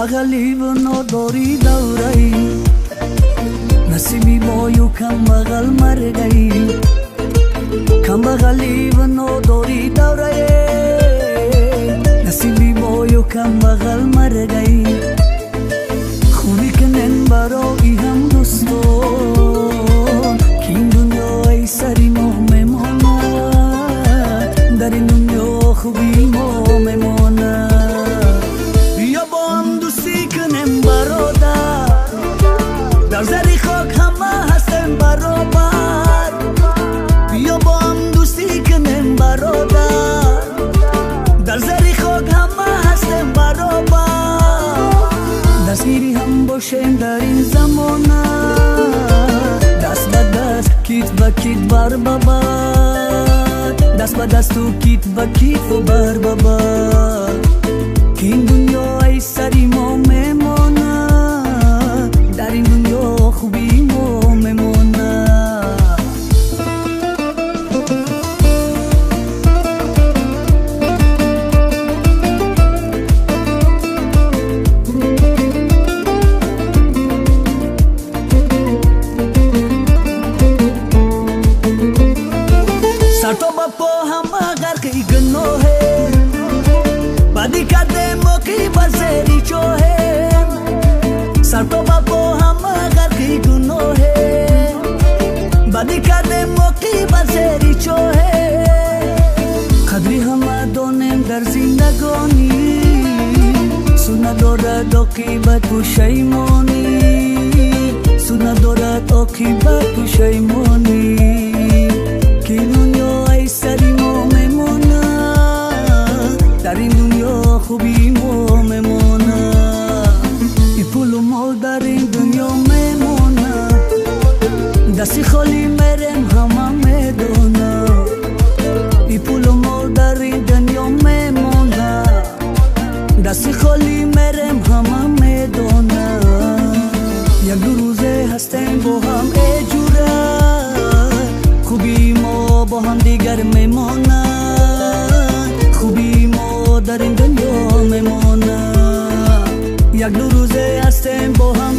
بغلی و نداری دوره‌ای نصیبی بایو کم بغل مرگئی کم بغلی و نداری دوره‌ای نصیبی بایو کم بغل مرگئی خونی کنن برای هم دوستان که این دنیا ای سری ما میماند در این دنیا خوبی ما میماند بیا با هم دوستی کنیم برادر در زری خاک همه هستیم برابر بیا با هم دوستی کنیم برادر در زری خاک همه هستیم برابر دستگیری هم باشیم در این زمانه دست به دست کیت به کیت بر ببر دست به دست و کیت به کیت و بر ببر که این دنیا ای سری ما میمانه در این دنیا خوبی ما میمانه سر تو با پا همه غرقی گناهه بدی کرده ما کی بزری چوه سر تو با پا همه غرقی گناهه بدی کرده ما کی بزری چوه قدری همه دانیم در زندگانی سود ندارد عاقبت پشیمانی سود ندارد عاقبت پشیمانی که دنیا ای سری ما میمونه در این دنیا خوبی ما میمونه ای پول و مال در این دنیا میمونه دستی خالی میرم همه میدونه ای پول و مال در این دنیا میمونه دستی خالی میرم همه میدونه یک دو روزه هستیم با هم ای جوره خوبی ما با هم دیگر میمانند خوبی ما در این دنیا میمانند یک دو روزه هستیم با هم